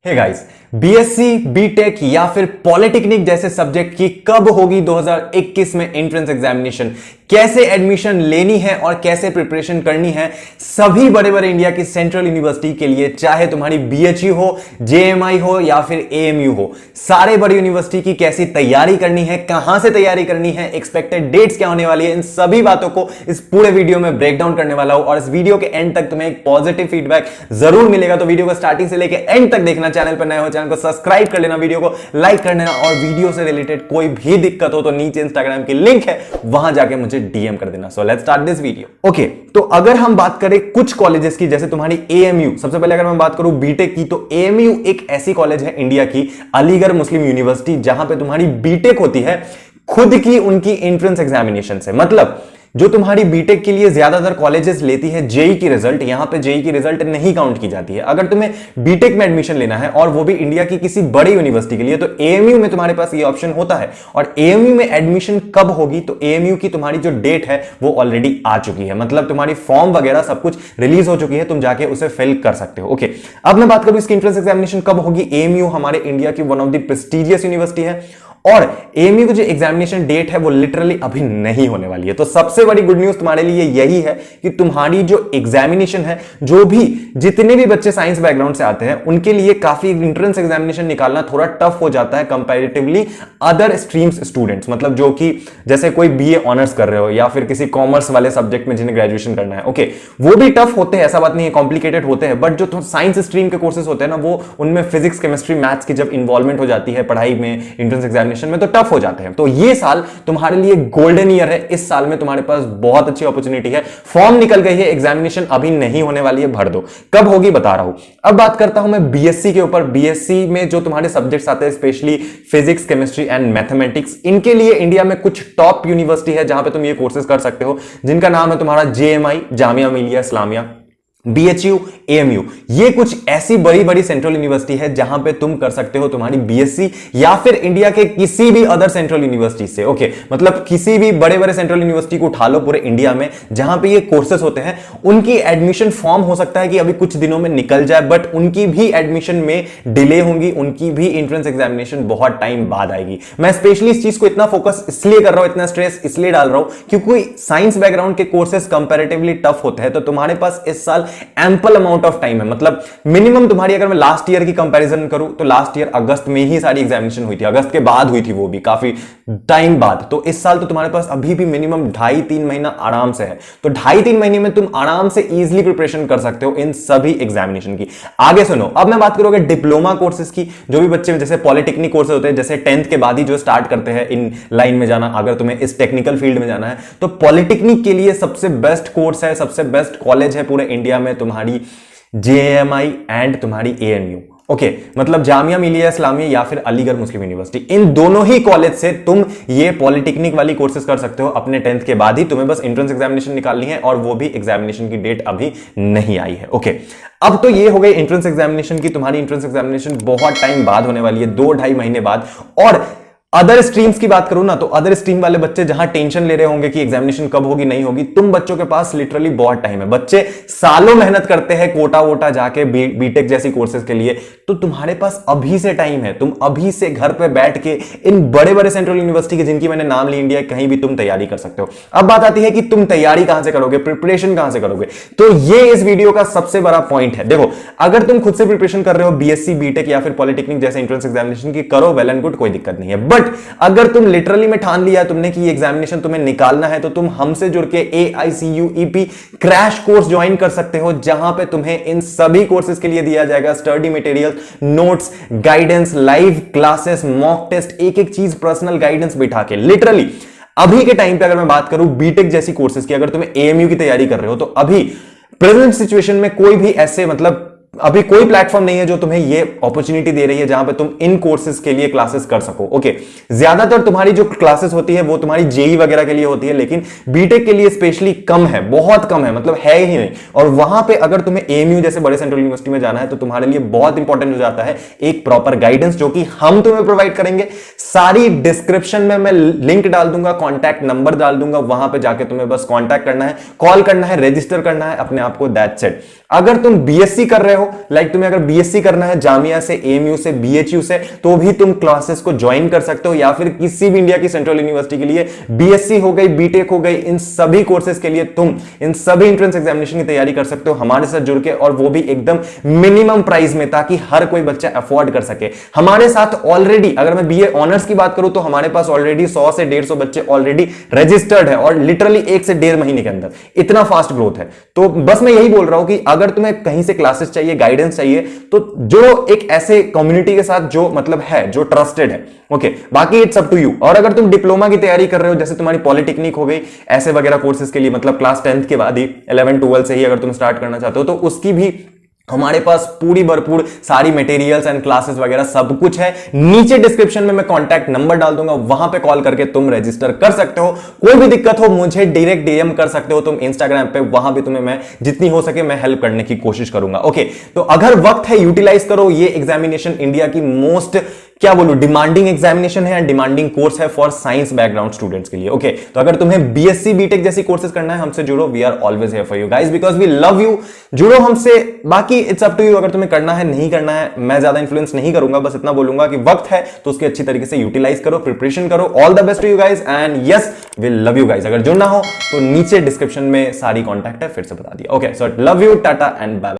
Hey guys, BSc, BTech या फिर polytechnic जैसे सब्जेक्ट की कब होगी 2021 में एंट्रेंस एग्जामिनेशन, कैसे एडमिशन लेनी है और कैसे प्रिपरेशन करनी है, सभी बड़े बड़े इंडिया की सेंट्रल यूनिवर्सिटी के लिए, चाहे तुम्हारी बीएचयू हो, जेएमआई हो या फिर एएमयू हो, सारे बड़ी यूनिवर्सिटी की कैसी तैयारी करनी है, कहां से तैयारी करनी है, एक्सपेक्टेड डेट्स क्या होने वाली है, इन सभी बातों को इस पूरे वीडियो में ब्रेक डाउन करने वाला हूं। और इस वीडियो के एंड तक तुम्हें एक पॉजिटिव फीडबैक जरूर मिलेगा, तो वीडियो को स्टार्टिंग से लेकर एंड तक देखना। चैनल पर नए हो चैनल को सब्सक्राइब कर लेना, वीडियो को लाइक कर लेना, और वीडियो से रिलेटेड कोई भी दिक्कत हो तो नीचे इंस्टाग्राम की लिंक है, वहां जाके मुझे डीएम कर देना। So let's start this video. Okay, तो अगर हम बात करें कुछ कॉलेजेस की, जैसे तुम्हारी एएमयू, सबसे पहले अगर मैं बात करूं बीटेक की, तो एएमयू एक ऐसी कॉलेज है इंडिया की, अलीगढ़ मुस्लिम यूनिवर्सिटी, जहां पे तुम्हारी बीटेक होती है खुद की उनकी एंट्रेंस एग्जामिनेशन से। मतलब जो तुम्हारी बीटेक के लिए ज्यादातर कॉलेजेस लेती है जेई की रिजल्ट, यहां पे जेई की रिजल्ट नहीं काउंट की जाती है। अगर तुम्हें बीटेक में एडमिशन लेना है और वो भी इंडिया की किसी बड़ी यूनिवर्सिटी के लिए, तो एएमयू में तुम्हारे पास ये ऑप्शन होता है। और एएमयू में एडमिशन कब होगी, तो एएमयू की तुम्हारी जो डेट है वो ऑलरेडी आ चुकी है, मतलब तुम्हारी फॉर्म वगैरह सब कुछ रिलीज हो चुकी है, तुम जाके उसे फिल कर सकते हो। ओके, अब मैं बात करूं इसकी एंट्रेंस एग्जामिनेशन कब होगी। एएमयू हमारे इंडिया की one of the prestigious university है, और एएमयू की जो एग्जामिनेशन डेट है वो लिटरली अभी नहीं होने वाली है। तो सबसे बड़ी गुड न्यूज तुम्हारे लिए यही है कि तुम्हारी जो एग्जामिनेशन है, जो भी जितने भी बच्चे साइंस बैकग्राउंड से आते हैं उनके लिए काफी एंट्रेंस एग्जामिनेशन निकालना थोड़ा टफ हो जाता है कंपैरेटिवली अदर स्ट्रीम्स स्टूडेंट्स। मतलब जो कि जैसे कोई बीए ऑनर्स कर रहे हो या फिर किसी कॉमर्स वाले सब्जेक्ट में जिन्हें ग्रेजुएशन करना है, ओके, वो भी टफ होते हैं, ऐसा बात नहीं है, कॉम्प्लिकेटेड होते हैं, बट जो साइंस स्ट्रीम के कोर्सेज होते हैं ना, वो उनमें फिजिक्स, केमिस्ट्री, मैथ्स की जब इन्वॉल्वमेंट हो जाती है पढ़ाई में, एंट्रेंस एग्जामिनेशन में, तो टफ हो जाते हैं। तो ये साल तुम्हारे लिए गोल्डन ईयर है, इस साल में तुम्हारे पास बहुत अच्छी अपॉर्चुनिटी है। फॉर्म निकल गई है, एग्जामिनेशन अभी नहीं होने वाली है, भर दो। कब होगी बता रहा हूं। अब बात करता हूं मैं बीएससी के ऊपर। बीएससी में जो तुम्हारे सब्जेक्ट्स आते हैं, specially physics, chemistry and mathematics, इनके लिए इंडिया में कुछ टॉप यूनिवर्सिटी है जहां पे तुम ये कोर्सेज कर सकते हो, जिनका नाम है तुम्हारा JMI, Jamia Millia Islamia, BHU, AMU. ये कुछ ऐसी बड़ी बड़ी सेंट्रल यूनिवर्सिटी है जहां पे तुम कर सकते हो तुम्हारी बीएससी, या फिर इंडिया के किसी भी अदर सेंट्रल यूनिवर्सिटी से। ओके, मतलब किसी भी बड़े बड़े सेंट्रल यूनिवर्सिटी को उठा लो पूरे इंडिया में जहां पे ये कोर्सेज होते हैं, उनकी एडमिशन फॉर्म हो सकता है कि अभी कुछ दिनों में निकल जाए, बट उनकी भी एडमिशन में डिले होंगी, उनकी भी एंट्रेंस एग्जामिनेशन बहुत टाइम बाद आएगी। मैं स्पेशली इस चीज को इतना फोकस इसलिए कर रहा हूं, इतना स्ट्रेस इसलिए डाल रहा हूं, क्योंकि साइंस बैकग्राउंड के कोर्सेज कंपैरेटिवली टफ होते हैं। तो तुम्हारे पास इस साल एम्पल अमाउंट ऑफ टाइम है। मतलब मिनिमम तुम्हारी, अगर मैं लास्ट ईयर की कंपैरिजन करूं तो लास्ट ईयर अगस्त में ही सारी एग्जामिनेशन हुई थी, अगस्त के बाद हुई थी, वो भी काफी टाइम बाद। तो इस साल तो तुम्हारे पास अभी भी मिनिमम 2.5-3 महीना आराम से है। तो 2.5-3 महीने में तुम आराम से इजीली प्रिपरेशन कर सकते हो इन सभी एग्जामिनेशन की। आगे सुनो, अब मैं बात करूंगा डिप्लोमा कोर्सेज की। जो भी बच्चे जैसे पॉलिटेक्निक कोर्सेज होते हैं, जैसे 10th के बाद ही जो स्टार्ट करते हैं इन लाइन में जाना, अगर तुम्हें इस टेक्निकल फील्ड में जाना है, तो पॉलिटेक्निक के लिए सबसे बेस्ट कोर्स है, सबसे बेस्ट कॉलेज है पूरे इंडिया में तुम्हारी जेएमआई एंड तुम्हारी एएमयू। ओके, मतलब जामिया मिलिया इस्लामिया या फिर अलीगढ़ मुस्लिम यूनिवर्सिटी, इन दोनों ही कॉलेज से तुम ये पॉलिटेक्निक वाली कोर्सेज कर सकते हो अपने 10th के बाद ही। तुम्हें बस एंट्रेंस एग्जामिनेशन निकालनी है, और वो भी एग्जामिनेशन की डेट अभी नहीं आई है। ओके, अब तो ये हो गई एंट्रेंस एग्जामिनेशन की। तुम्हारी एंट्रेंस एग्जामिनेशन बहुत टाइम बाद होने वाली है, 2-2.5 महीने बाद। और अदर स्ट्रीम्स की बात करूं ना, तो अदर स्ट्रीम वाले बच्चे जहां टेंशन ले रहे होंगे कि एग्जामिनेशन कब होगी नहीं होगी, तुम बच्चों के पास लिटरली बहुत टाइम है। बच्चे सालों मेहनत करते हैं कोटा वोटा जाके बीटेक जैसी कोर्सेज के लिए, तो तुम्हारे पास अभी से टाइम है। तुम अभी से घर पे बैठ के इन बड़े बड़े सेंट्रल यूनिवर्सिटी के, जिनकी मैंने नाम ली इंडिया, कहीं भी तुम तैयारी कर सकते हो। अब बात आती है कि तुम तैयारी कहां से करोगे, प्रिपरेशन कहां से करोगे। तो ये इस वीडियो का सबसे बड़ा पॉइंट है। देखो, अगर तुम खुद से प्रिपरेशन कर रहे हो बीएससी, बीटेक या फिर पॉलिटेक्निक जैसे एंट्रेंस एग्जामिनेशन की, करो, वेल एंड गुड, कोई दिक्कत नहीं है। बट अगर तुम लिटरली में ठान लिया तुमने कि एग्जामिनेशन तुम्हें निकालना है, तो तुम हमसे जुड़ के AICUEP क्रैश कोर्स ज्वाइन कर सकते हो, जहां पे तुम्हें इन सभी कोर्सेज के लिए दिया जाएगा study material, notes, guidance, live classes, mock test, एक एक चीज पर्सनल गाइडेंस बिठा के। लिटरली अभी के टाइम पे अगर मैं बात करूं बीटेक जैसी कोर्सेज की, अगर तुम्हें एएमयू की तैयारी कर रहे हो, तो अभी प्रेजेंट सिचुएशन में कोई भी ऐसे, मतलब अभी कोई प्लेटफॉर्म नहीं है जो तुम्हें ये अपॉर्चुनिटी दे रही है जहां पे तुम इन कोर्सेज के लिए क्लासेस कर सको। ओके, ज्यादातर तुम्हारी जो क्लासेस होती है वो तुम्हारी जेई वगैरह के लिए होती है, लेकिन बीटेक के लिए स्पेशली कम है, बहुत कम है, मतलब है ही नहीं। और वहां पे अगर तुम्हें एएमयू जैसे बड़े सेंट्रल यूनिवर्सिटी में जाना है, तो तुम्हारे लिए बहुत इंपॉर्टेंट हो जाता है एक प्रॉपर गाइडेंस, जो कि हम तुम्हें प्रोवाइड करेंगे। सारी डिस्क्रिप्शन में मैं लिंक डाल दूंगा, कॉन्टैक्ट नंबर डाल दूंगा, वहां पे जाके तुम्हें बस कॉन्टैक्ट करना है, कॉल करना है, रजिस्टर करना है अपने आप को, दैट्स इट। अगर तुम बीएससी कर रहे हो हो, लाइक तुम्हें अगर बीएससी करना है जामिया से, एएमयू से, बीएचयू से, तो भी तुम क्लासेस को ज्वाइन कर सकते हो, या फिर किसी भी इंडिया की सेंट्रल यूनिवर्सिटी के लिए बीएससी हो गई, बीटेक हो गई, इन सभी कोर्सेज के लिए तुम इन सभी एंट्रेंस एग्जामिनेशन की तैयारी कर सकते हो हमारे साथ जुड़ के, और वो भी एकदम मिनिमम प्राइस में, ताकि हर कोई बच्चा अफोर्ड कर सके। हमारे साथ ऑलरेडी, अगर मैं बीए ऑनर्स की बात करूं तो हमारे पास ऑलरेडी 100 से 150 बच्चे ऑलरेडी रजिस्टर्ड है, और लिटरली 1 से 1.5 महीने के अंदर इतना फास्ट ग्रोथ है। तो बस मैं यही बोल रहा हूं कि अगर तुम्हें कहीं से क्लासेस चाहिए, गाइडेंस चाहिए, तो जो एक ऐसे कम्युनिटी के साथ जो मतलब है, जो ट्रस्टेड है, ओके, बाकी इट्स अप टू यू। और अगर तुम डिप्लोमा की तैयारी कर रहे हो, जैसे तुम्हारी पॉलिटेक्निक हो गई, ऐसे वगैरह कोर्सेज के लिए, मतलब क्लास 10th के बाद ही, 11 12 से ही अगर तुम स्टार्ट करना चाहते हो, तो उसकी भी हमारे पास पूरी भरपूर सारी मटेरियल्स एंड क्लासेस वगैरह सब कुछ है। नीचे डिस्क्रिप्शन में मैं कांटेक्ट नंबर डाल दूंगा, वहां पे कॉल करके तुम रजिस्टर कर सकते हो। कोई भी दिक्कत हो मुझे डायरेक्ट डीएम कर सकते हो तुम इंस्टाग्राम पे, वहां भी तुम्हें मैं जितनी हो सके मैं हेल्प करने की कोशिश करूंगा। ओके, तो अगर वक्त है यूटिलाइज करो, ये एग्जामिनेशन इंडिया की मोस्ट, क्या बोलूं, डिमांडिंग एग्जामिनेशन है एंड डिमांडिंग कोर्स है फॉर साइंस बैकग्राउंड स्टूडेंट्स के लिए। ओके, तो अगर तुम्हें बीएससी बीटेक जैसी कोर्सेज करना है, हमसे जुड़ो, we are always here for you guys, because we love you. जुड़ो हमसे, बाकी इट्स अप टू यू, अगर तुम्हें करना है नहीं करना है, मैं ज्यादा इंफ्लुएंस नहीं करूंगा, बस इतना बोलूंगा कि वक्त है तो उसकी अच्छी तरीके से यूटिलाइज करो, प्रिपरेशन करो। All the best to you guys and yes, we love you guys. अगर जुड़ना हो तो नीचे डिस्क्रिप्शन में सारी कॉन्टैक्ट है, फिर से बता दिया। Okay, so love you, tata and bye.